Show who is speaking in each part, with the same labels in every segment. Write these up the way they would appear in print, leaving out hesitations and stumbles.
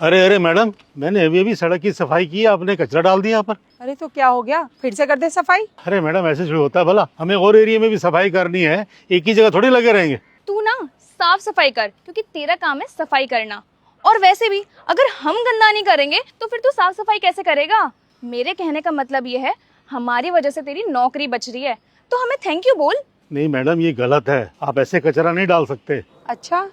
Speaker 1: अरे अरे मैडम, मैंने अभी सड़क की सफाई की है, आपने कचरा डाल दिया यहाँ पर।
Speaker 2: अरे तो क्या हो गया, फिर से कर दे सफाई।
Speaker 1: अरे मैडम, ऐसे थोड़ी होता है भला, हमें और एरिया में भी सफाई करनी है, एक ही जगह थोड़ी लगे रहेंगे।
Speaker 3: तू ना साफ सफाई कर, क्योंकि तेरा काम है सफाई करना। और वैसे भी अगर हम गंदा नहीं करेंगे तो फिर तू साफ सफाई कैसे करेगा? मेरे कहने का मतलब ये है, हमारी वजह से तेरी नौकरी बच रही है, तो हमें थैंक यू बोल।
Speaker 1: नहीं मैडम, ये गलत है, आप ऐसे कचरा नहीं डाल सकते।
Speaker 2: अच्छा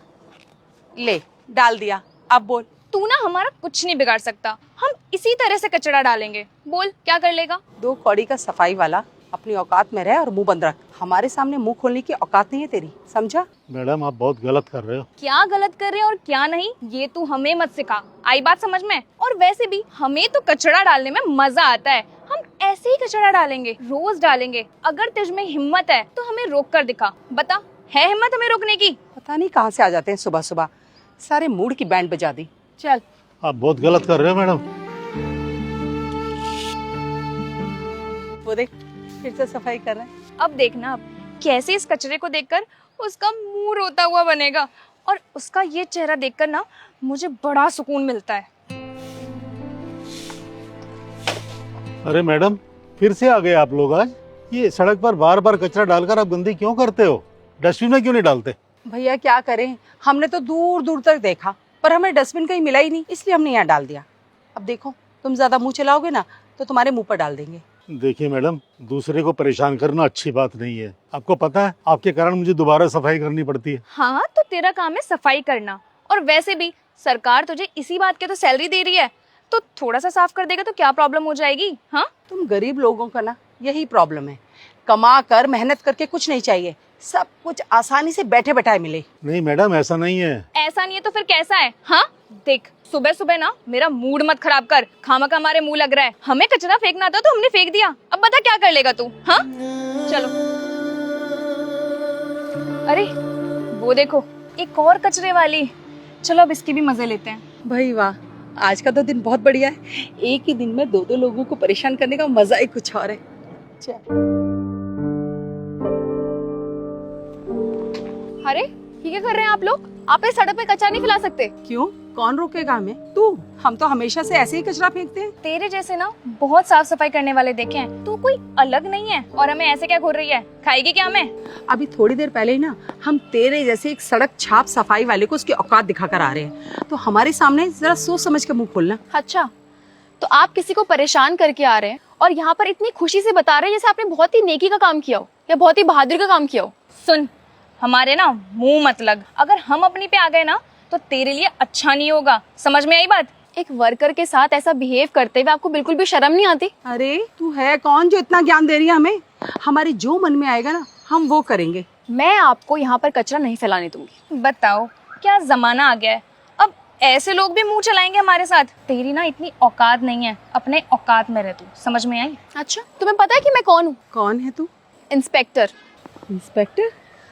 Speaker 2: ले डाल दिया, अब बोल।
Speaker 3: तू ना हमारा कुछ नहीं बिगाड़ सकता, हम इसी तरह से कचरा डालेंगे। बोल क्या कर लेगा?
Speaker 2: 2 कौड़ी का सफाई वाला, अपनी औकात में रह और मुंह बंद रख। हमारे सामने मुंह खोलने की औकात नहीं है तेरी, समझा?
Speaker 1: मैडम आप बहुत गलत कर रहे हो।
Speaker 3: क्या गलत कर रहे हैं और क्या नहीं, ये तू हमें मत सिखा। आई बात समझ में? और वैसे भी हमें तो कचरा डालने में मजा आता है, हम ऐसे ही कचरा डालेंगे, रोज डालेंगे। अगर तुझ में हिम्मत है तो हमें रोक कर दिखा। बता, है हिम्मत हमें रोकने की?
Speaker 2: पता नहीं कहाँ से आ जाते हैं सुबह सुबह, सारे मूड की बैंड बजा दी।
Speaker 3: चल।
Speaker 1: आप बहुत गलत कर रहे हो मैडम।
Speaker 2: वो देख, फिर से सफाई कर रहे हैं।
Speaker 3: अब देखना, अब कैसे इस कचरे को देखकर उसका मुंह रोता हुआ बनेगा, और उसका ये चेहरा देखकर ना मुझे बड़ा सुकून मिलता है।
Speaker 1: अरे मैडम, फिर से आ गए आप लोग आज। ये सड़क पर बार बार कचरा डालकर आप गंदी क्यों करते हो? डस्टबिन में क्यों नहीं डालते?
Speaker 2: भैया क्या करें, हमने तो दूर दूर तक देखा पर हमें डस्टबिन कहीं मिला ही नहीं, इसलिए हमने यहाँ डाल दिया। अब देखो, तुम ज्यादा मुंह चलाओगे ना तो तुम्हारे मुंह पर डाल देंगे।
Speaker 1: देखिए मैडम, दूसरे को परेशान करना अच्छी बात नहीं है। आपको पता है, आपके कारण मुझे दोबारा सफाई करनी पड़ती है।
Speaker 3: हाँ, तो तेरा काम है सफाई करना, और वैसे भी सरकार तुझे इसी बात की तो सैलरी दे रही है, तो थोड़ा सा साफ कर देगा तो क्या प्रॉब्लम हो जाएगी? हाँ,
Speaker 2: तुम गरीब लोगों का ना यही प्रॉब्लम है, कमा कर मेहनत करके कुछ नहीं चाहिए, सब कुछ आसानी से बैठे बैठाए मिले।
Speaker 1: नहीं मैडम, ऐसा नहीं है।
Speaker 3: ऐसा नहीं है तो फिर कैसा है? हाँ देख, सुबह सुबह ना मेरा मूड मत खराब कर, खामखा हमारे मुंह लग रहा है। हमें कचरा फेंकना था तो हमने फेंक दिया, अब बता क्या कर लेगा तू? हाँ चलो। अरे वो देखो, एक और कचरे वाली। चलो अब इसके भी मजे लेते हैं।
Speaker 2: भाई वाह, आज का तो दिन बहुत बढ़िया है। एक ही दिन में 2-2 लोगों को परेशान करने का मजा ही कुछ और है। चल।
Speaker 3: अरे ये क्या कर रहे हैं आप लोग? आप इस सड़क पे कचरा नहीं फैला सकते।
Speaker 2: क्यों, कौन रोकेगा हमें? तू। हम तो हमेशा से ऐसे ही कचरा फेंकते हैं।
Speaker 3: तेरे जैसे ना बहुत साफ सफाई करने वाले देखे हैं, तू कोई अलग नहीं है। और हमें ऐसे क्या घूर रही है? खाएगी क्या हमें?
Speaker 2: अभी थोड़ी देर पहले ही ना हम तेरे जैसे एक सड़क छाप सफाई वाले को उसकी औकात दिखाकर आ रहे हैं, तो हमारे सामने जरा सोच समझ के मुंह खोलना।
Speaker 4: अच्छा, तो आप किसी को परेशान करके आ रहे हैं और यहाँ पर इतनी खुशी से बता रहे हैं जैसे आपने बहुत ही नेकी का काम किया हो या बहुत ही बहादुरी का काम किया हो।
Speaker 3: सुन, हमारे ना मुंह मत लग, अगर हम अपनी पे आ गए ना तो तेरे लिए अच्छा नहीं होगा। समझ में आई बात?
Speaker 4: एक वर्कर के साथ ऐसा बिहेव करते हुए आपको बिल्कुल भी शर्म नहीं आती?
Speaker 2: अरे तू है कौन जो इतना ज्ञान दे रही है हमें? हमारे जो मन में आएगा ना हम वो करेंगे।
Speaker 4: मैं आपको यहाँ पर कचरा नहीं फैलाने दूंगी।
Speaker 3: बताओ, क्या जमाना आ गया है, अब ऐसे लोग भी मुंह चलाएंगे हमारे साथ? तेरी ना इतनी औकात नहीं है, अपने औकात में रह तू। समझ में आई?
Speaker 4: अच्छा, तुम्हें पता है कि मैं कौन हूँ?
Speaker 2: कौन है तू?
Speaker 4: इंस्पेक्टर।
Speaker 2: इंस्पेक्टर?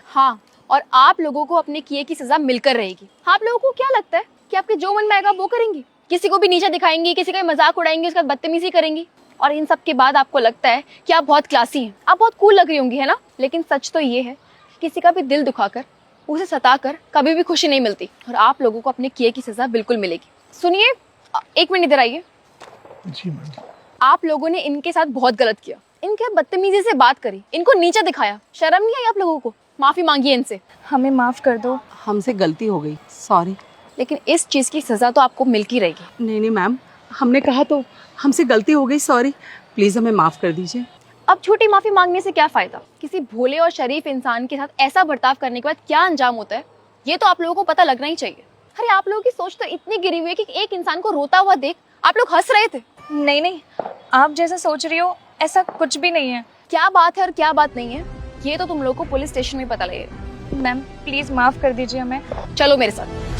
Speaker 4: हाँ, और आप लोगों को अपने किए की सजा मिलकर रहेगी। आप लोगों को क्या लगता है कि आपके जो मन में आएगा वो करेंगी? किसी को भी नीचा दिखाएंगी, किसी का मजाक उड़ाएंगी, उसका बदतमीजी करेंगी, और इन सब के बाद आपको लगता है कि आप बहुत क्लासी हैं, आप बहुत कूल लग रही होंगी, है ना? लेकिन सच तो ये है कि किसी का भी दिल दुखाकर, उसे सताकर कभी भी खुशी नहीं मिलती, और आप लोगों को अपने किए की सजा बिल्कुल मिलेगी। सुनिए, 1 मिनट इधर आइए।
Speaker 1: जी मैडम।
Speaker 4: आप लोगों ने इनके साथ बहुत गलत किया, इनके बदतमीजी से बात करी, इनको नीचा दिखाया। शर्म नहीं आई आप लोगों को? माफी मांगिए इनसे।
Speaker 3: हमें माफ कर दो।
Speaker 2: हमसे गलती हो गई, सॉरी।
Speaker 4: लेकिन इस चीज की सजा तो आपको मिल की रहेगी।
Speaker 2: नहीं नहीं मैम, हमने कहा तो हमसे गलती हो गई, सॉरी, प्लीज हमें माफ कर दीजिए।
Speaker 4: अब छोटी माफी मांगने से क्या फायदा? किसी भोले और शरीफ इंसान के साथ ऐसा बर्ताव करने के बाद क्या अंजाम होता है, ये तो आप लोगों को पता लगना ही चाहिए। अरे आप लोगों की सोच तो इतनी गिरी हुई है कि एक इंसान को रोता हुआ देख आप लोग हंस रहे थे।
Speaker 3: नहीं नहीं, आप जैसा सोच रही हो ऐसा कुछ भी नहीं है।
Speaker 4: क्या बात है और क्या बात नहीं है, ये तो तुम लोग को पुलिस स्टेशन में पता लगेगा।
Speaker 3: मैम प्लीज माफ कर दीजिए हमें।
Speaker 4: चलो मेरे साथ।